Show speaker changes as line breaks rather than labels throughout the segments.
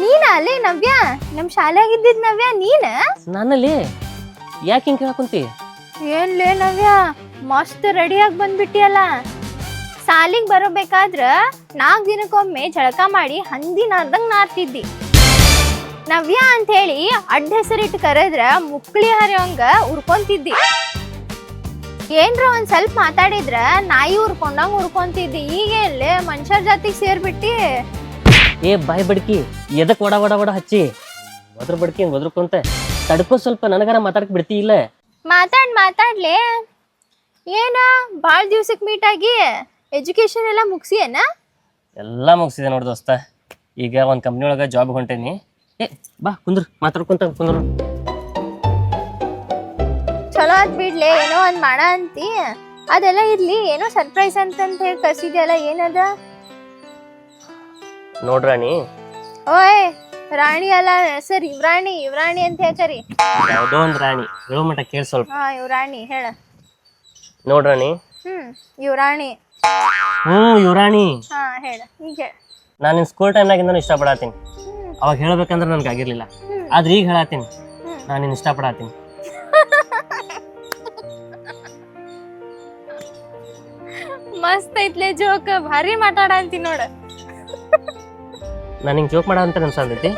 ನೀನ ಅಲ್ಲೇ ನವ್ಯ ನಮ್ ಶಾಲ್ಯಾಗಿದ್ದಿದ್ ನವ್ಯ ನೀನ
ನಾನಲ್ಲಿ ಯಾಕೆ ಹಿಂಗೆ ಕೇಳಕುಂತಿ?
ಏನ್ಲೇ ನವ್ಯ ಮಸ್ತ್ ರೆಡಿಯಾಗಿ ಬಂದ್ಬಿಟ್ಟಿಯಲ್ಲ. ಸಾಲಿಗೆ ಬರಬೇಕಾದ್ರ 4 ದಿನಕ್ಕೊಮ್ಮೆ ಜಳಕ ಮಾಡಿ ಹಂದಿನ ಅರ್ಧಂಗ್ ನಾರ್ತಿದ್ದಿ. ನವ್ಯ ಅಂತ ಹೇಳಿ ಅಡ್ಡ ಹೆಸರಿಟ್ಟು ಕರೆದ್ರ ಮುಕ್ಳಿ ಹರಿಯೋಂಗ ಉರ್ಕೊಂತಿದ್ದಿ. ಏನ್ರ ಒಂದ್ ಸ್ವಲ್ಪ ಮಾತಾಡಿದ್ರ ನಾಯಿ ಉರ್ಕೊಂಡಂಗ್ ಉರ್ಕೊಂತಿದ್ದಿ. ಈಗೇನ್ಲೇ ಮನುಷ್ಯರ ಜಾತಿಗೆ ಸೇರ್ಬಿಟ್ಟಿ.
ಏ ಬಾಯ್ ಬಡ್ಕಿ, ಎದಕ್ ವಡ ವಡ ವಡ ಹಚ್ಚಿ ಒದ್ರ ಬಡ್ಕಿ ಒದ್ರಕೊಂತ ತಡ್ಕೋ. ಸ್ವಲ್ಪ ನನಗಾರ ಮಾತಾಡಕ್ ಬಿಡ್ತಿ ಇಲ್ಲ?
ಮಾತಾಡ್ಲೇ. ಏನ ಭಾಳ ದಿವ್ಸಕ್ಕೆ ಮೀಟ್ ಆಗಿ ಎಜುಕೇಶನ್ ಎಲ್ಲ ಮುಗಿಸಿಯೇನ?
ಎಲ್ಲ ಮುಗಿಸಿದೆ ನೋಡಿ ದೋಸ್ತ. ಈಗ ಒಂದು ಕಂಪ್ನಿ ಒಳಗೆ ಜಾಬ್ ಹೊಂಟೇನಿ. ಏ ಬಾ ಕುಂದ್ರು, ಮಾತಾಡ್ಕೊಂತ ಕುಂದ್ರು.
ಚಲೋ ಆತ್ ಬಿಡ್ಲೆ, ಏನೋ ಒಂದ್ ಮಾಡ ಅಂತಿ. ಅದೆಲ್ಲ ಇರ್ಲಿ, ಏನೋ ಸರ್ಪ್ರೈಸ್ ಅಂತ ಹೇಳಿ ಕರ್ಸಿದ್ಯಲ್ಲ, ಏನದ?
ನೋಡ್ರಾಣಿ.
ಓಯ್ ರಾಣಿ ಅಲ್ಲ ಸರ್, ಯುವರಾಣಿ ಅಂತ ಹೇಳ್ಕರಿ.
ಯಾವುದೋ ಒಂದು ರಾಣಿ, ಹೇಳೋ ಮಟ್ಟ ಕೇಳಿ ಸ್ವಲ್ಪ.
ಹಾ ಯುವರಾಣಿ ಹೇಳ.
ನೋಡ್ರಾಣಿ.
ಯುವರಾಣಿ.
ಯುವರಾಣಿ.
ಹಾ ಹೇಳ, ಈಗ ಹೇಳ.
ನಾನು ನಿನ್ ಸ್ಕೂಲ್ ಟೈಮ್ನಾಗಿಂದ ಇಷ್ಟಪಡತ್ತೀನಿ. ಅವಾಗ ಹೇಳ್ಬೇಕಂದ್ರೆ ನನ್ಗೆ ಆಗಿರ್ಲಿಲ್ಲ, ಆದ್ರೆ ಈಗ ಹೇಳತ್ತೀನಿ ನಾನು ನಿನ್ ಇಷ್ಟಪಡತ್ತೀನಿ.
ಮಸ್ತ್ ಐತ್ಲೆ ಜೋಕ್, ಭಾರಿ ಮಾತಾಡ ಅಂತೀನಿ ನೋಡ.
ನಾನು ಹಿಂಗೆ ಜೋಕ್ ಮಾಡ ಅಂತ ಅನ್ಸತೈತಿ.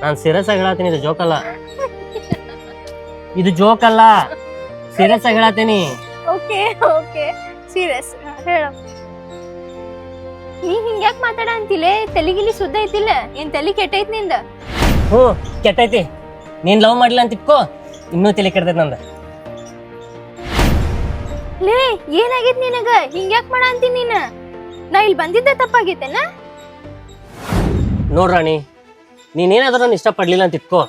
ನಾನು ಸೀರಿಯಸ್ ಆಗಿ ಹೇಳತ್ತೀನಿ, ಇದು ಜೋಕ್ ಅಲ್ಲ. ಇದು ಜೋಕ್ ಅಲ್ಲ, ಸೀರಿಯಸ್ ಆಗಿ ಹೇಳತ್ತೀನಿ.
ಓಕೆ ಓಕೆ ಸೀರಿಯಸ್ ಹೇಳ. ನೀ ಹಿಂಗ್ಯಾಕ್ ಮಾತಾಡ ಅಂತಿಲೆ? ತಲೆಗಿಲಿ ಸುದ್ದ ಐತಿಲ್ಲ? ಏನ್ ತಲೆ ಕೆಟ್ಟೈತ್ ನಿಂದ?
ಕೆಟ್ಟೈತಿ. ನೀನ್ ಲವ್ ಮಾಡಿಲ್ಲ ಅಂತ ಇಟ್ಕೋ, ಇನ್ನೂ ತಲೆ ಕೆಡ್ತೈತಿ ನಂದ.
ಲೇ ಏನಾಗೈತ್ ನಿನಗ? ಹಿಂಗ್ಯಾಕ್ ಮಾಡ ಅಂತೀನಿ ನೀನ? ನಾ ಇಲ್ಲಿ ಬಂದಿದ್ದ ತಪ್ಪಾಗೈತೆನ?
ನೋಡ್ರಾಣಿ, ನೀನೇನಾದ್ರೂ ನಾನು ಇಷ್ಟಪಡ್ಲಿಲ್ಲ ಅಂತ ಇಟ್ಕೋ,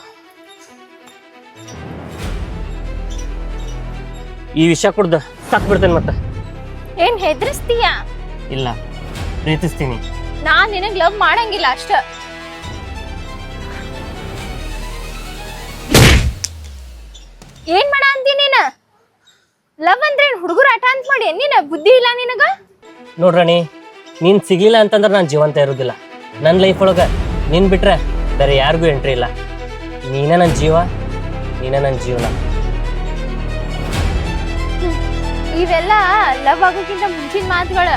ಈ ವಿಷಯ ಕುಡ್ದ ಸತ್ ಬಿಡ್ತೇನೆ. ಮತ್ತೆ
ಏನ್ ಹೆದರ್ಸ್ತೀಯ?
ಇಲ್ಲ, ಪ್ರೀತಿಸ್ತೀನಿ.
ನಾನ್ ನಿನಗ್ ಲವ್ ಮಾಡಂಗಿಲ್ಲ ಅಷ್ಟ. ಏನ್ ಮಾಡ ಅಂತೀನಿ ನೀನ? ಲವ್ ಅಂದ್ರೆ ಹುಡುಗರ ಆಟ ಅಂತ ಮಾಡಿ ನೀನ? ಬುದ್ಧಿ ಇಲ್ಲ ನಿನಗ?
ನೋಡ್ರಾಣಿ, ನೀನ್ ಸಿಗ್ಲಿಲ್ಲ ಅಂತಂದ್ರೆ ನಾನು ಜೀವಂತ ಇರೋದಿಲ್ಲ. ನನ್ನ ಲೈಫ್ ಒಳಗ ನೀನ್ ಬಿಟ್ರೆ ಬೇರೆ ಯಾರಿಗೂ ಎಂಟ್ರಿ ಇಲ್ಲ. ನೀನೇ ನನ್ನ ಜೀವ, ನೀನೇ ನನ್ನ ಜೀವನ.
ಇವೆಲ್ಲ ಲವ್ ಆಗೋಕ್ಕಿಂತ ಮುಂಚಿನ ಮಾತುಗಳ.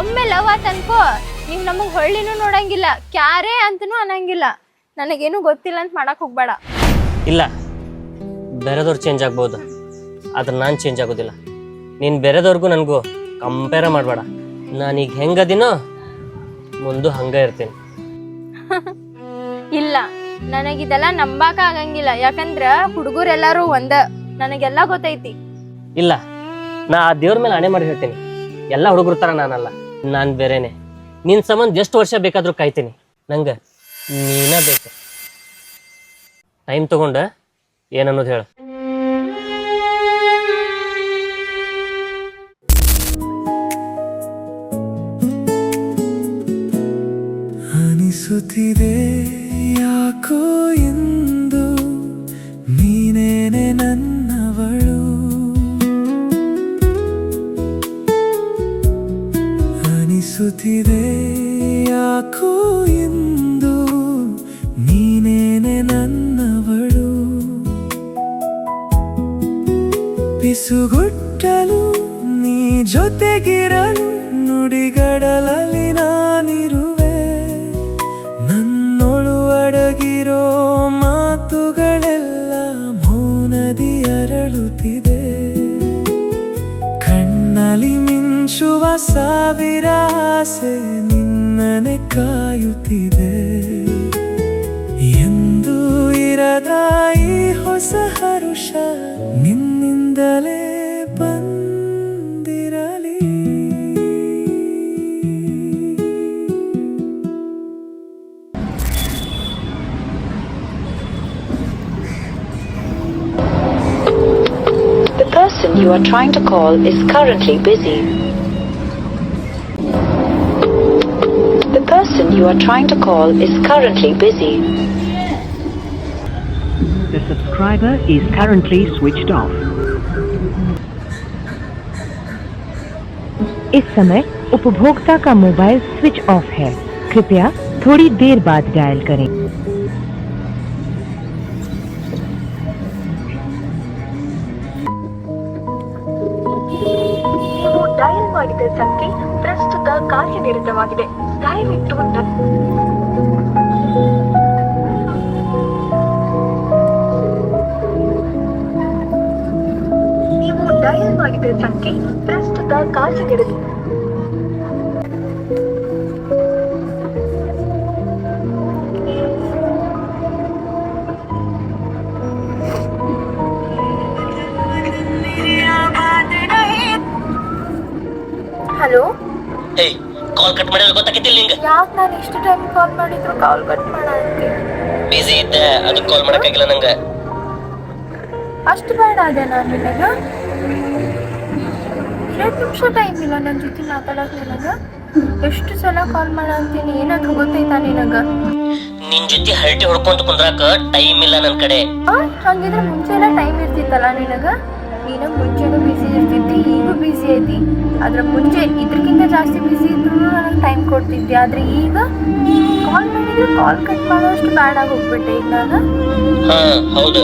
ಒಮ್ಮೆ ಲವ್ ಆತ ಅನ್ಕೋ, ನೀವ್ ನಮಗ್ ಹೊಳ್ಳಿನೂ ನೋಡಂಗಿಲ್ಲ, ಕ್ಯಾರೇ ಅಂತನೂ ಅನ್ನಂಗಿಲ್ಲ. ನನಗೇನು ಗೊತ್ತಿಲ್ಲ ಅಂತ ಮಾಡಕ್ ಹೋಗ್ಬೇಡ.
ಇಲ್ಲ, ಬೇರೆದವ್ರು ಚೇಂಜ್ ಆಗ್ಬೋದು, ಆದ್ರೆ ನಾನು ಚೇಂಜ್ ಆಗೋದಿಲ್ಲ. ನೀನು ಬೇರೆದವ್ರಿಗೂ ನನಗೂ ಕಂಪೇರ್ ಮಾಡಬೇಡ. ನಾನೀಗ ಹೆಂಗದಿನೋ ಮುಂದೆ ಹಂಗೆ ಇರ್ತೀನಿ.
ಇಲ್ಲ, ನನಗಿದೆಲ್ಲ ನಂಬಾಕ ಆಗಂಗಿಲ್ಲ. ಯಾಕಂದ್ರ ಹುಡುಗರೆಲ್ಲಾರು ಒಂದ, ನನಗೆಲ್ಲ ಗೊತ್ತೈತಿ.
ಇಲ್ಲ, ನಾ ಆ ದೇವ್ರ ಮೇಲೆ ಹಣೆ ಮಾಡಿ ಹೇಳ್ತೀನಿ, ಎಲ್ಲ ಹುಡುಗರು ಥರ ನಾನಲ್ಲ, ನಾನು ಬೇರೆನೆ. ನಿನ್ನ ಸಂಬಂಧ ಎಷ್ಟು ವರ್ಷ ಬೇಕಾದರೂ ಕಾಯ್ತೀನಿ, ನಂಗೆ ನೀನೇ ಬೇಕು. ಟೈಮ್ ತಗೊಂಡ ಏನನ್ನೋದು ಹೇಳು.
ಅನಿಸುತ್ತಿದೆ ಯಾಕೋ ಎಂದು ನೀನೇನೆ ನನ್ನವಳು. ಅನಿಸುತ್ತಿದೆ ಯಾಕೋ ಎಂದು ನೀನೇನೆ ನನ್ನವಳು. ಪಿಸುಗುಟ್ಟಲು ನೀ ಜೊತೆಗಿರಲು ನುಡಿಗಡಲಲ್ಲಿ ನಾನಿರುವೆ. ನನ್ನೊಳು ಅಡಗಿರೋ ಮಾತುಗಳೆಲ್ಲ ಮೌನದಿ ಅರಳುತ್ತಿದೆ. ಕಣ್ಣಲ್ಲಿ ಮಿಂಚುವ ಸಾವಿರ ಆಸೆ ನಿನ್ನನೆ ಕಾಯುತ್ತಿದೆ. ಎಂದು ಇರದ ಈ ಹೊಸ ಹರುಷ ನಿನ್ನಿಂದಲೇ ಬಂದಿರಲಿ.
The person you are trying to call is currently busy. The person you are trying to call is currently busy.
The subscriber is currently switched off. इस समय उपभोक्ता का मोबाइल स्विच ऑफ है. कृपया थोड़ी देर बाद डायल करें।
ನೀವು ಡಯಲ್ ಮಾಡಿದ ಸಂಖ್ಯೆ ಪ್ರಸ್ತುತ ಕಾರ್ಯನಿರತವಾಗಿದೆ. ದಯವಿಟ್ಟು ನೀವು ಡಯಲ್ ಮಾಡಿದ ಸಂಖ್ಯೆ ಪ್ರಸ್ತುತ ಕಾರ್ಯನಿರತ. ಹಲೋ,
ಏಯ್ ಕಾಲ್ ಕಟ್ ಮಾಡಿದ್ರೆ ಗೊತ್ತಾಗಿದ್ದಿಲ್ಲ ನಿಂಗೆ?
ಯಾಕೆ ನಾನು ಇಷ್ಟು ಟೈಮ್ ಕಾಲ್ ಮಾಡಿದ್ರು ಕಾಲ್ ಕಟ್ ಮಾಡಂತೆ?
ಬಿಸಿ ಇದ್ದೆ, ಅದಕ್ಕೆ ಕಾಲ್ ಮಾಡೋಕ್ಕಾಗಿಲ್ಲ ನಂಗೆ.
ಅಷ್ಟು ಬೇಡ ಅದೇ ನಾನು ನಿನಗ 2 ನಿಮಿಷ ಟೈಮ್ ಇಲ್ಲ ನನ್ನ ಜೊತೆ ಮಾತಾಡೋಕೆ. ನಿನಗ ಎಷ್ಟು ಸಲ ಕಾಲ್ ಮಾಡಂತೀನಿ, ಏನಾದ್ರು ಗೊತ್ತೈತಾ ನಿನಗ?
ನಿನ್ ಜೊತೆ ಹರಟೆ ಹೊಡ್ಕೊಂತ ಕುಂದ್ರಾಕ ಟೈಮ್ ಇಲ್ಲ ನನ್ನ ಕಡೆ.
ಹಂಗಿದ್ರೆ ಮುಂಚೆ ಎಲ್ಲ ಟೈಮ್ ಇರ್ತಿತ್ತಲ್ಲ ನಿನಗ? ನೀನು ಮುಂಚೆನೂ ಬಿಸಿ ಇರ್ತಿದ್ದಿ, ಈಗೂ ಬಿಸಿ ಐತಿ. ಆದ್ರೆ ಮುಂಚೆ ಇದ್ರಕ್ಕಿಂತ ಜಾಸ್ತಿ ಬಿಸಿ ಇದ್ರು ನನಗೆ ಟೈಮ್ ಕೊಡ್ತಿದ್ದೆ. ಆದ್ರೆ ಈಗ ಕಾಲ್ ಮಾಡಿದ್ರೆ ಕಾಲ್ ಕಟ್ ಮಾಡೋಷ್ಟು ಬ್ಯಾಡ್ ಆಗಿ ಹೋಗ್ಬಿಟ್ಟೆ ಈಗ ನಾನು.
ಹಾ ಹೌದು,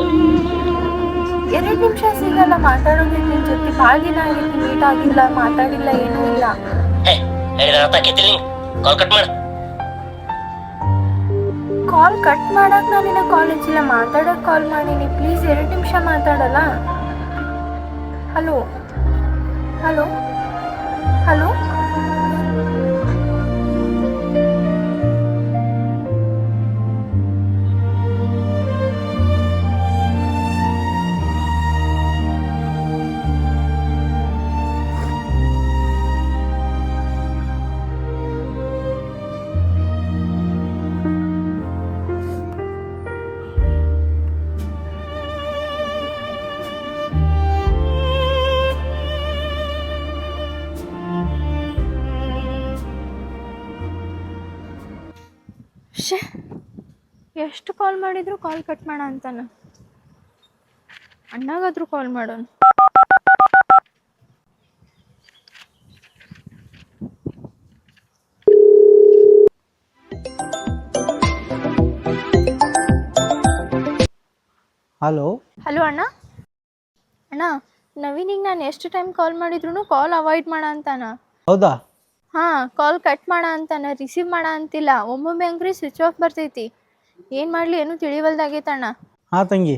2 ನಿಮಿಷ ಸಿಗಲ್ಲ ಮಾತಾಡೋದಕ್ಕೆ ನಿನ್ ಜೊತೆ. ಭಾಳ ದಿನ ಆಗಿತ್ತು, ಮೀಟ್ ಆಗಿಲ್ಲ, ಮಾತಾಡಿಲ್ಲ, ಏನೂ ಇಲ್ಲ.
ಅರ್ಥ ಆಕೈತಿಲ್ಲ ನಿಂಗೆ? ಕಾಲ್ ಕಟ್ ಮಾಡ.
ಕಾಲ್ ಕಟ್ ಮಾಡಕ್ ನಾನು ನಿನ್ನ ಕಾಲ್ ಹಚ್ಚಿಲ್ಲ, ಮಾತಾಡಕ್ ಕಾಲ್ ಮಾಡೀನಿ. ಪ್ಲೀಸ್ 2 ನಿಮಿಷ ಮಾತಾಡಲ್ಲ. ಹಲೋ ಹಲೋ ಹಲೋ,
ಎಷ್ಟು ಕಾಲ್ ಮಾಡಿದ್ರು ಕಾಲ್ ಕಟ್ ಮಾಡ ಅಂತಾನ. ಅಣ್ಣಾಗಾದ್ರೂ ಕಾಲ್ ಮಾಡೋಣ.
ಹಲೋ
ಹಲೋ ಅಣ್ಣ. ಅಣ್ಣ, ನವೀನಿಗೆ ನಾನು ಎಷ್ಟು ಟೈಮ್ ಕಾಲ್ ಮಾಡಿದ್ರು ಕಾಲ್ ಅವಾಯ್ಡ್ ಮಾಡ ಅಂತಾನ.
ಹೌದಾ?
ಹಾಂ, ಕಾಲ್ ಕಟ್ ಮಾಡ ಅಂತಾನ, ರಿಸೀವ್ ಮಾಡ ಅಂತಿಲ್ಲ. ಒಮ್ಮೊಮ್ಮೆ ಅಂಗ್ರಿ ಸ್ವಿಚ್ ಆಫ್ ಬರ್ತೈತಿ. ಏನು ಮಾಡಲಿ ಏನೂ ತಿಳಿವಲ್ದಾಗೈತಣ್ಣ.
ಹಾಂ ತಂಗಿ,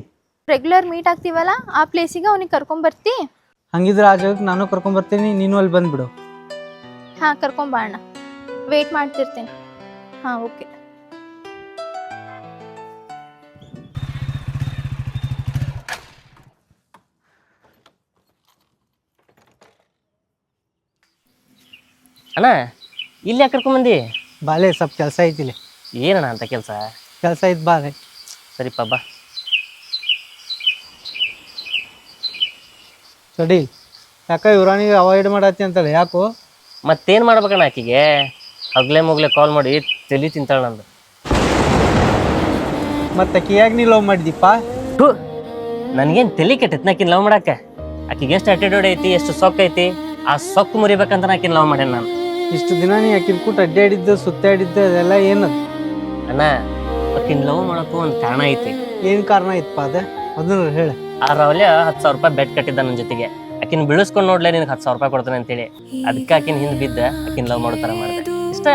ರೆಗ್ಯುಲರ್ ಮೀಟ್ ಆಗ್ತೀವಲ್ಲ ಆ ಪ್ಲೇಸಿಗೆ ಅವ್ನಿಗೆ ಕರ್ಕೊಂಬರ್ತಿ?
ಹಂಗಿದ್ರೆ ಆ ಜಾಗಕ್ಕೆ ನಾನು ಕರ್ಕೊಂಬರ್ತೀನಿ, ನೀನು ಅಲ್ಲಿ ಬಂದ್ಬಿಡು.
ಹಾಂ, ಕರ್ಕೊಂಬಾ ಅಣ್ಣ, ವೆಯ್ಟ್ ಮಾಡ್ತಿರ್ತೀನಿ. ಹಾಂ, ಓಕೆ.
ಅಣ್ಣ ಇಲ್ಲಿ ಯಾಕೆ ಕರ್ಕೊಂಬಂದಿ?
ಬಾಲೆ ಸ್ವಲ್ಪ ಕೆಲಸ ಐತಿಲ್ಲ.
ಏನಣ್ಣ ಅಂತ ಕೆಲಸ?
ಕೆಲಸ ಐತೆ ಬಾಲೆ.
ಸರಿಪ್ಪ ಬಾ.
ಸಡಿ ಯಾಕ ಇವ್ರಾನಿಗೆ ಅವಾಯ್ಡ್ ಮಾಡತ್ತಿ ಅಂತಲ್ಲ, ಯಾಕೋ?
ಮತ್ತೇನು ಮಾಡ್ಬೇಕಣ್ಣ, ಆಕಿಗೆ ಹಗ್ಲೆ ಮುಗ್ಲೆ ಕಾಲ್ ಮಾಡಿ ತಲೆ ತಿಂತಾಳ ನಂದು.
ಮತ್ತೆ ಆಕಿಯಾಗ ನೀ ಲವ್ ಮಾಡಿದಿಪ್ಪ?
ನನಗೇನು ತಲೆ ಕೆಟ್ಟೈತಿ ಆಕಿನ ಲವ್ ಮಾಡಕ್ಕೆ? ಆಕಿಗೆ ಎಷ್ಟು ಆಟಿಟ್ಯೂಡ್ ಐತಿ, ಎಷ್ಟು ಸೊಕ್ಕ ಐತಿ, ಆ ಸೊಕ್ಕು ಮುರಿಬೇಕಂತ ಆಕಿನ ಲವ್ ಮಾಡ್ಯಾನ ನಾನು.
ಇಷ್ಟು ದಿನ ನೀ ಆಕಿನ ಕೂಟ ಅಡ್ಡಾಡಿದ್ದು ಸುತ್ತಾಡಿದ್ದು ಅದೆಲ್ಲ ಏನದು?
ಅಣ್ಣ, ಆಕಿನ ಲವ್ ಮಾಡೋಕ್ಕೂ ಒಂದು ಕಾರಣ ಐತಿ.
ಏನು ಕಾರಣ ಇತ್ತಪ್ಪ ಅದ? ಅದನ್ನ ಹೇಳ.
ಆ ರಾವ್ಲ್ಯ 10,000 ರೂಪಾಯಿ ಬೆಟ್ ಕಟ್ಟಿದ್ದ ನನ್ನ ಜೊತೆಗೆ. ಆಕಿನ ಬಿಡಿಸ್ಕೊಂಡು ನೋಡ್ಲೆ ನಿನಗೆ 10,000 ರೂಪಾಯಿ ಕೊಡ್ತಾನೆ ಅಂತೇಳಿ. ಅದಕ್ಕೆ ಆಕಿನ ಹಿಂದೆ ಬಿದ್ದ ಆಕಿನ ಲವ್ ಮಾಡೋ ಥರ ಮಾಡಿದೆ. ಇಷ್ಟೇ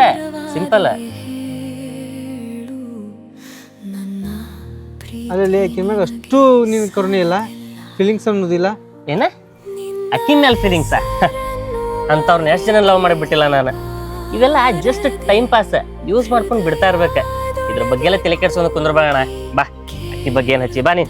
ಸಿಂಪಲ್.
ಅದ್ರಲ್ಲಿ ಆಕಿನ ಮ್ಯಾಗ ಅಷ್ಟು ನಿನ್ ಕರುಣೆ ಇಲ್ಲ, ಫೀಲಿಂಗ್ಸ್ ಅನ್ನೋದಿಲ್ಲ.
ಏನ ಅಕ್ಕಿನ ಮೇಲೆ ಫೀಲಿಂಗ್ಸ? ಅಂಥವ್ರನ್ನ ಎಷ್ಟು ಜನ ಲವ್ ಮಾಡಿಬಿಟ್ಟಿಲ್ಲ ನಾನು. ಇವೆಲ್ಲ ಜಸ್ಟ್ ಟೈಮ್ ಪಾಸ್, ಯೂಸ್ ಮಾಡ್ಕೊಂಡು ಬಿಡ್ತಾ ಇರ್ಬೇಕು. ಇದ್ರ ಬಗ್ಗೆ ಎಲ್ಲ ತಲೆ ಕೆಡ್ಸ್ಕೊಂಡು ಕುಂದ್ರಬೇಡ. ಬಾ, ಅಕ್ಕಿ ಬಗ್ಗೆ ಏನು ಹಚ್ಚಿ ಬಾ ನೀ.